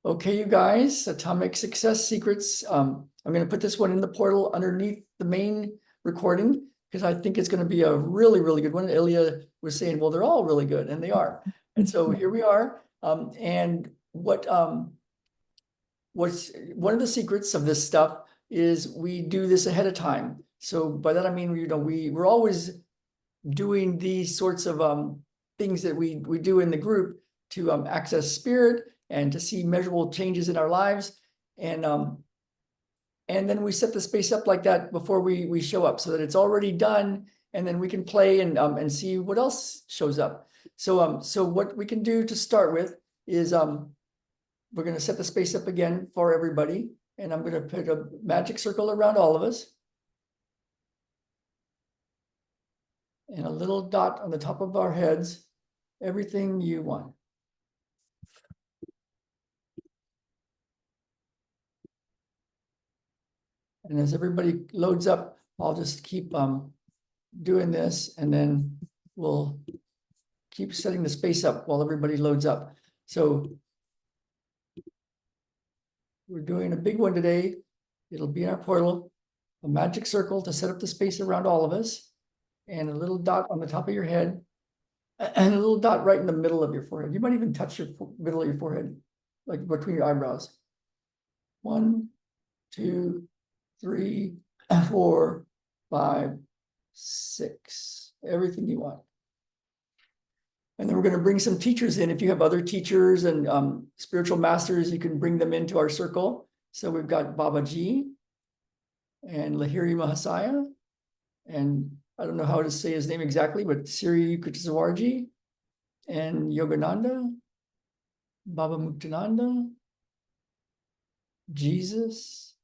Okay, you guys, Atomic Success Secrets. I'm going to put this one in the portal underneath the main recording because I think it's going to be a really, really good one. Ilya was saying, well, they're all really good, and they are. And so here we are. And what's one of the secrets of this stuff is we do this ahead of time. So by that I mean, we're always doing these sorts of things that we do in the group to access spirit and to see measurable changes in our lives. And then we set the space up like that before we show up so that it's already done. And then we can play and see what else shows up. So what we can do to start with is we're going to set the space up again for everybody. And I'm going to put a magic circle around all of us. And a little dot on the top of our heads, everything you want. And as everybody loads up, I'll just keep doing this, and then we'll keep setting the space up while everybody loads up. So we're doing a big one today. It'll be in our portal, a magic circle to set up the space around all of us, and a little dot on the top of your head, and a little dot right in the middle of your forehead. You might even touch your middle of your forehead, like between your eyebrows. 1, 2, 3, 4, 5, 6. Everything you want. And then we're going to bring some teachers in. If you have other teachers and spiritual masters, you can bring them into our circle. So we've got Babaji and Lahiri Mahasaya, and I don't know how to say his name exactly, but Siri Kuchzawarji and Yogananda, Baba Muktananda, Jesus.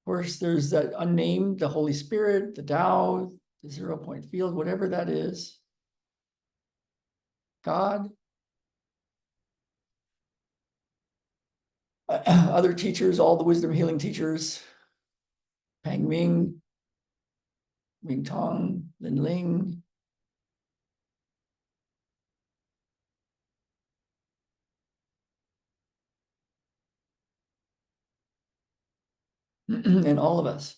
Of course, there's that unnamed, the Holy Spirit, the Tao, the 0-point field, whatever that is. God. Other teachers, all the wisdom healing teachers, Pang Ming, Ming Tong, Lin Ling. And all of us.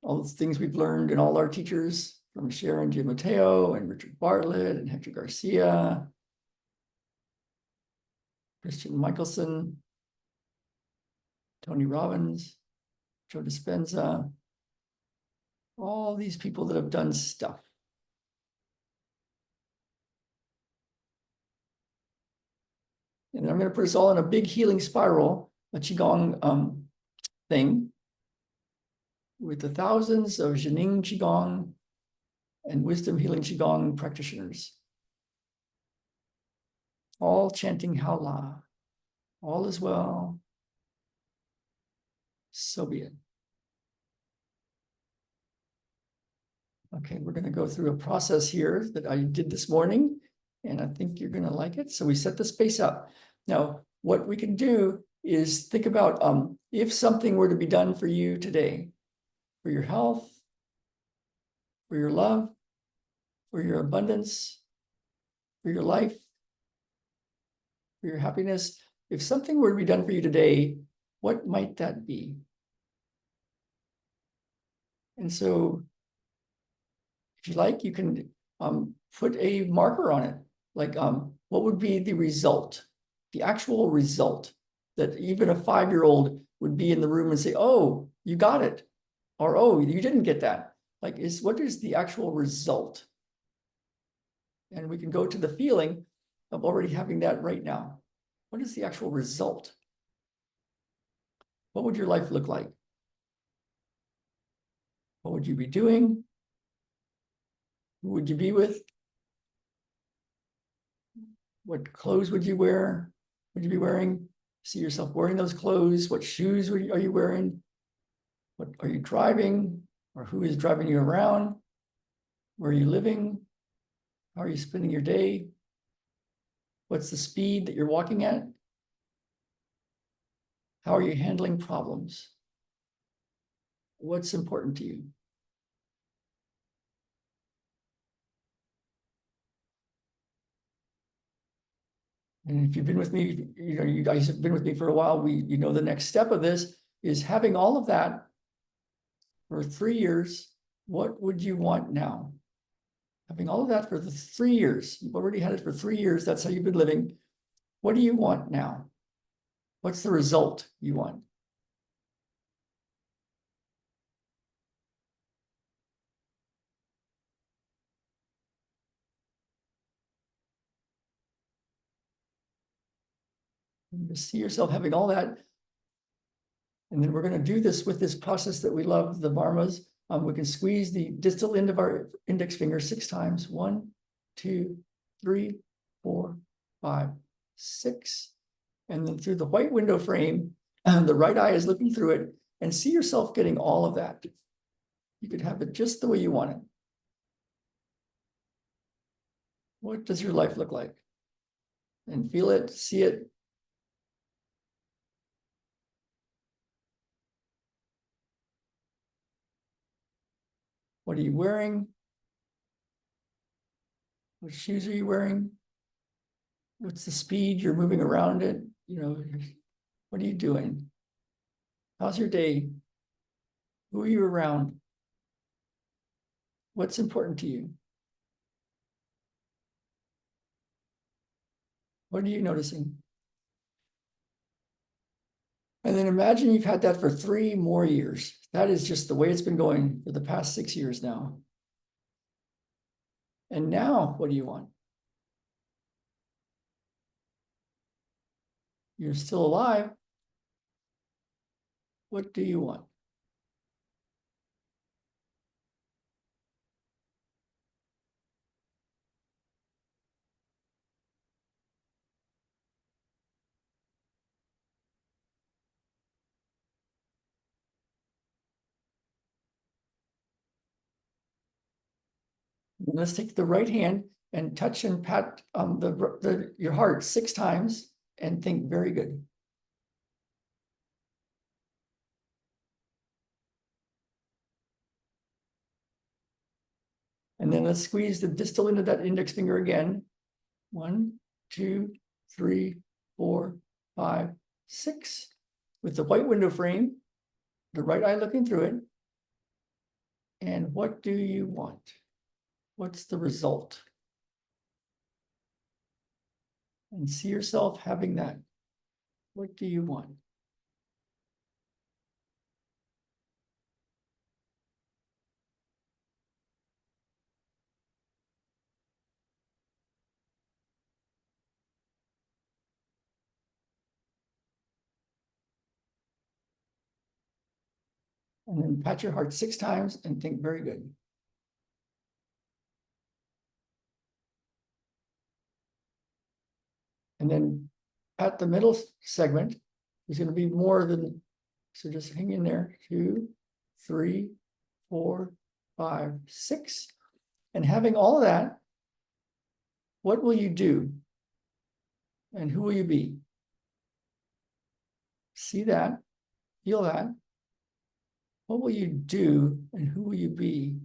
All the things we've learned and all our teachers from Sharon G. Mateo and Richard Bartlett and Hector Garcia, Christian Michelson, Tony Robbins, Joe Dispenza, all these people that have done stuff. And I'm going to put us all in a big healing spiral, a Qigong thing, with the thousands of Jining Qigong and wisdom healing Qigong practitioners, all chanting Haola. All is well. So be it. Okay, we're going to go through a process here that I did this morning, and I think you're going to like it. So we set the space up. Now, what we can do is think about if something were to be done for you today, for your health, for your love, for your abundance, for your life, for your happiness. If something were to be done for you today, what might that be? And so, if you like, you can put a marker on it. Like, what would be the result, the actual result that even a 5-year-old would be in the room and say, oh, you got it. Or, oh, you didn't get that. Like, what is the actual result? And we can go to the feeling of already having that right now. What is the actual result? What would your life look like? What would you be doing? Who would you be with? What clothes would you wear? Would you be wearing? See yourself wearing those clothes? What shoes are you wearing? What are you driving? Or who is driving you around? Where are you living? How are you spending your day? What's the speed that you're walking at? How are you handling problems? What's important to you? And if you've been with me, you guys have been with me for a while, you know the next step of this is having all of that for 3 years. What would you want now? Having all of that for the 3 years. You've already had it for 3 years. That's how you've been living. What do you want now? What's the result you want? And just see yourself having all that. And then we're going to do this with this process that we love, the Varmas. We can squeeze the distal end of our index finger 6 times. 1, 2, 3, 4, 5, 6. And then through the white window frame, the right eye is looking through it, and see yourself getting all of that. You could have it just the way you want it. What does your life look like? And feel it, see it. What are you wearing? What shoes are you wearing? What's the speed you're moving around it? What are you doing? How's your day? Who are you around? What's important to you? What are you noticing? And then imagine you've had that for 3 more years. That is just the way it's been going for the past 6 years now. And now, what do you want? You're still alive. What do you want? And let's take the right hand and touch and pat your heart 6 times and think very good. And then let's squeeze the distal end of that index finger again. 1, 2, 3, 4, 5, 6. With the white window frame, the right eye looking through it. And what do you want? What's the result? And see yourself having that. What do you want? And then pat your heart 6 times and think very good. And then pat the middle segment. There's going to be more than, so just hang in there. 2, 3, 4, 5, 6. And having all of that, what will you do? And who will you be? See that, feel that. What will you do and who will you be?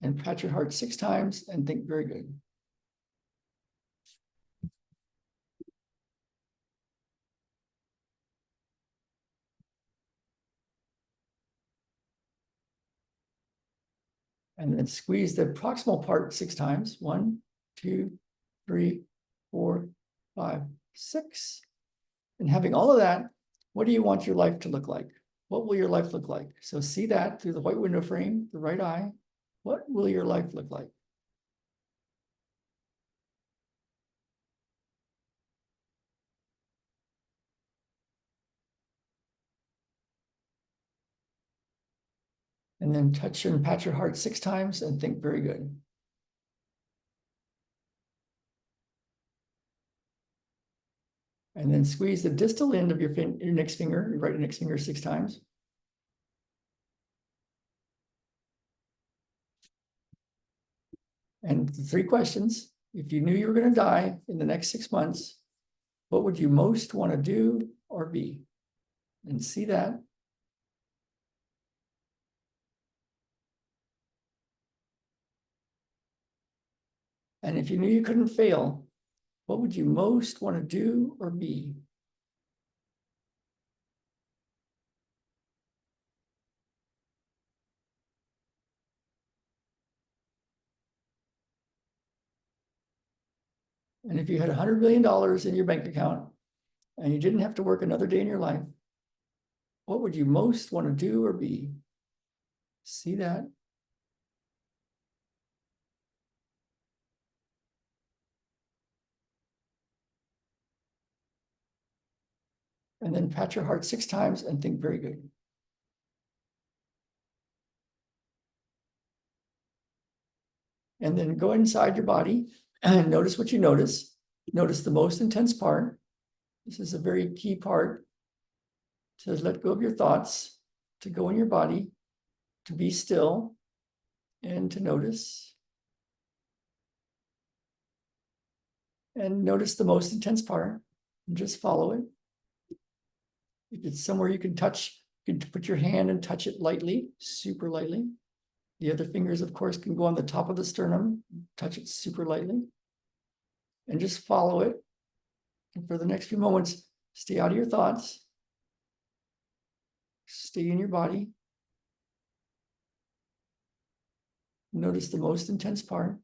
And pat your heart 6 times and think very good. And then squeeze the proximal part 6 times. 1, 2, 3, 4, 5, 6. And having all of that, what do you want your life to look like? What will your life look like? So see that through the white window frame, the right eye. What will your life look like? And then touch and pat your heart 6 times and think very good. And then squeeze the distal end of your index finger, your right index finger 6 times. And the 3 questions. If you knew you were going to die in the next 6 months, what would you most want to do or be? And see that. And if you knew you couldn't fail, what would you most want to do or be? And if you had $100 million in your bank account and you didn't have to work another day in your life, what would you most want to do or be? See that? And then pat your heart 6 times and think very good. And then go inside your body and notice what you notice. Notice the most intense part. This is a very key part to let go of your thoughts, to go in your body, to be still, and to notice. And notice the most intense part and just follow it. If it's somewhere you can touch, you can put your hand and touch it lightly, super lightly. The other fingers, of course, can go on the top of the sternum, touch it super lightly, and just follow it. And for the next few moments, stay out of your thoughts. Stay in your body. Notice the most intense part.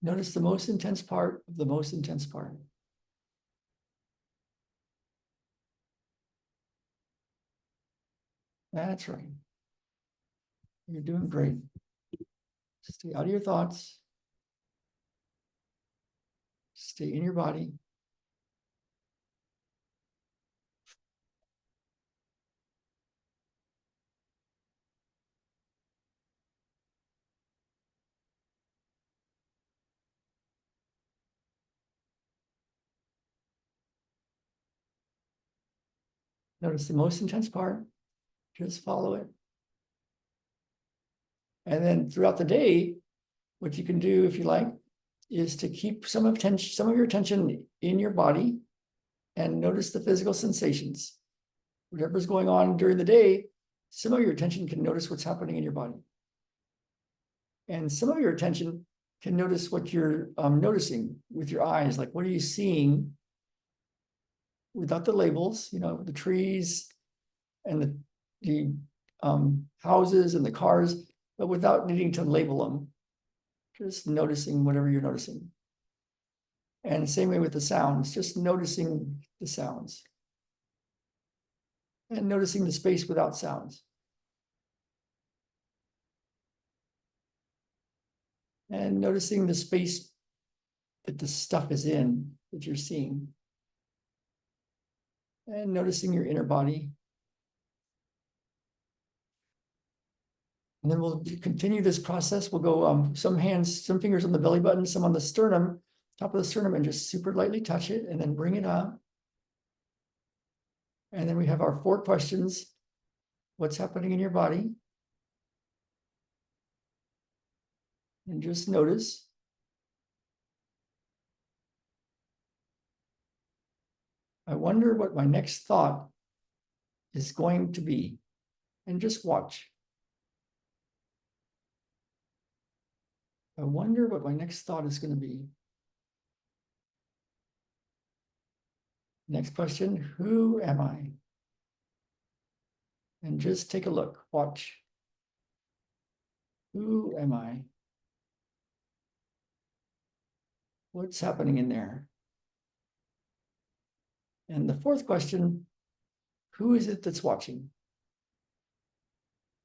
Notice the most intense part of the most intense part. That's right. You're doing great. Stay out of your thoughts. Stay in your body. Notice the most intense part. Just follow it. And then throughout the day, what you can do, if you like, is to keep some of your attention in your body and notice the physical sensations. Whatever's going on during the day, some of your attention can notice what's happening in your body. And some of your attention can notice what you're noticing with your eyes, like what are you seeing without the labels, the trees and the houses and the cars, but without needing to label them, just noticing whatever you're noticing. And same way with the sounds, just noticing the sounds and noticing the space without sounds. And noticing the space that the stuff is in that you're seeing. And noticing your inner body. And then we'll continue this process. We'll go some fingers on the belly button, some on the sternum, top of the sternum, and just super lightly touch it and then bring it up. And then we have our 4 questions. What's happening in your body? And just notice. I wonder what my next thought is going to be. And just watch. I wonder what my next thought is going to be. Next question, who am I? And just take a look, watch. Who am I? What's happening in there? And the 4th question, who is it that's watching?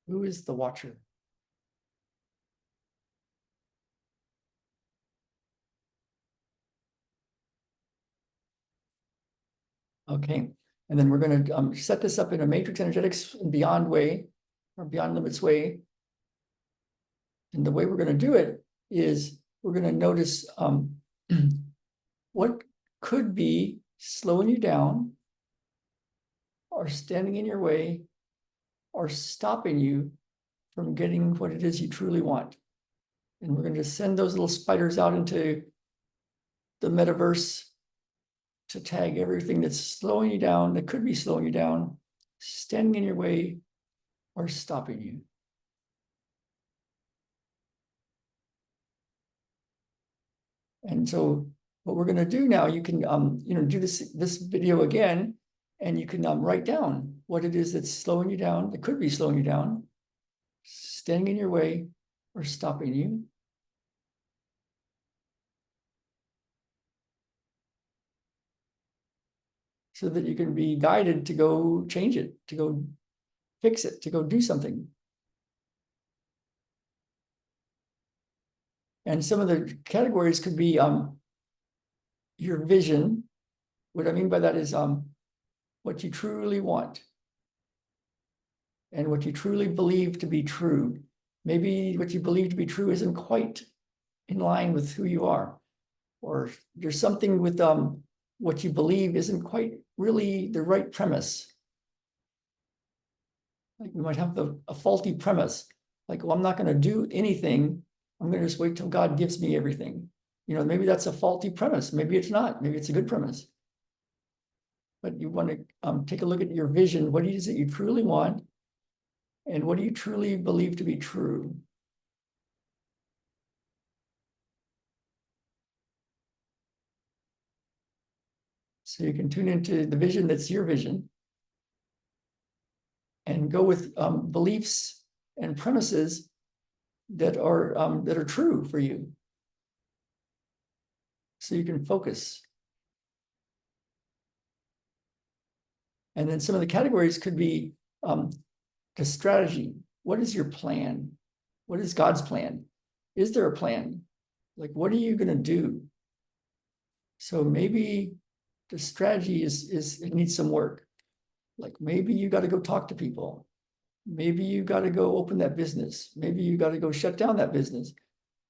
Who is the watcher? Okay, and then we're going to set this up in a matrix energetics and beyond way, or beyond limits way. And the way we're going to do it is we're going to notice what could be slowing you down, or standing in your way, or stopping you from getting what it is you truly want. And we're going to send those little spiders out into the metaverse to tag everything that's slowing you down, that could be slowing you down, standing in your way, or stopping you. And so what we're going to do now, you can, do this video again, and you can write down what it is that's slowing you down. It could be slowing you down, standing in your way, or stopping you. So that you can be guided to go change it, to go fix it, to go do something. And some of the categories could be your vision. What I mean by that is what you truly want and what you truly believe to be true. Maybe what you believe to be true isn't quite in line with who you are, or there's something with what you believe isn't quite really the right premise. Like we might have a faulty premise, like, well, I'm not going to do anything. I'm going to just wait till God gives me everything. Maybe that's a faulty premise. Maybe it's not. Maybe it's a good premise. But you want to take a look at your vision. What is it you truly want? And what do you truly believe to be true? So you can tune into the vision that's your vision and go with beliefs and premises that are true for you. So you can focus. And then some of the categories could be the strategy. What is your plan? What is God's plan? Is there a plan? Like, what are you going to do? So maybe the strategy it needs some work. Like maybe you got to go talk to people. Maybe you got to go open that business. Maybe you got to go shut down that business.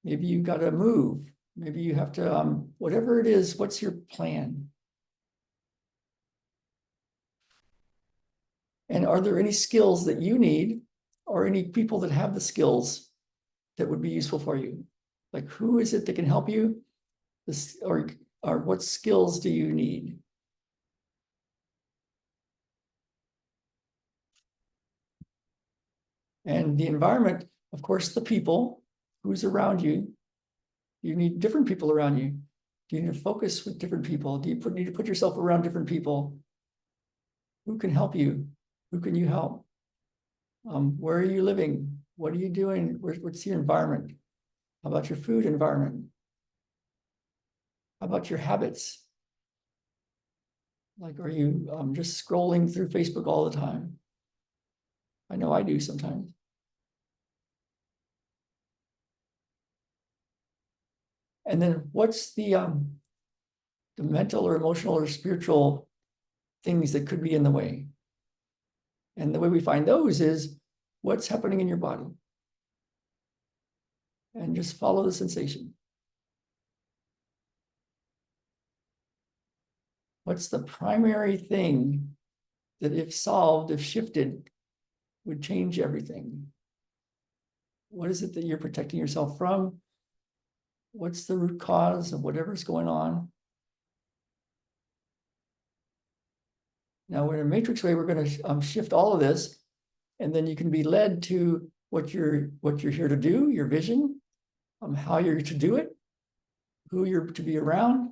Maybe you got to move. Maybe you have to, whatever it is, what's your plan? And are there any skills that you need or any people that have the skills that would be useful for you? Like who is it that can help you? Or what skills do you need? And the environment, of course, the people, who's around you. You need different people around you. Do you need to focus with different people? Do you need to put yourself around different people? Who can help you? Who can you help? Where are you living? What are you doing? What's your environment? How about your food environment? How about your habits? Like, are you just scrolling through Facebook all the time? I know I do sometimes. And then what's the mental or emotional or spiritual things that could be in the way? And the way we find those is what's happening in your body. And just follow the sensation. What's the primary thing that if solved, if shifted, would change everything? What is it that you're protecting yourself from? What's the root cause of whatever's going on? Now, in a matrix way, we're going to shift all of this, and then you can be led to what you're here to do, your vision, how you're to do it, who you're to be around,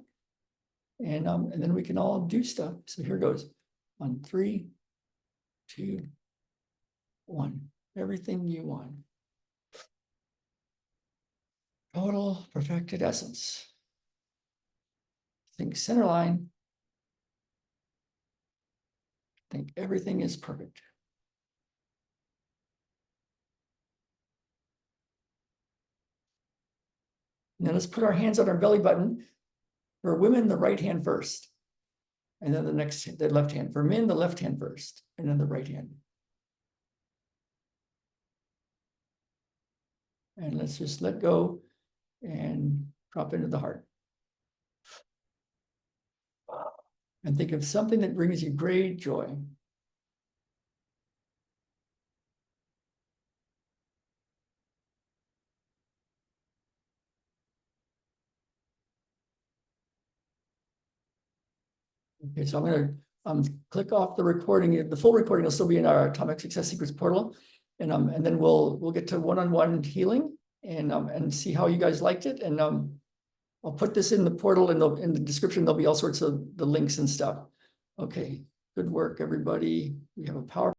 and then we can all do stuff. So here goes on 3, 2, 1. Everything you want. Total perfected essence. Think center line. Think everything is perfect. Now let's put our hands on our belly button. For women, the right hand first. And then the left hand. For men, the left hand first. And then the right hand. And let's just let go and drop into the heart. And think of something that brings you great joy. Okay, so I'm going to click off the recording. The full recording will still be in our Atomic Success Secrets portal, and then we'll get to one-on-one healing and see how you guys liked it. And I'll put this in the portal in the description. There'll be all sorts of the links and stuff. Okay, good work, everybody. We have a powerful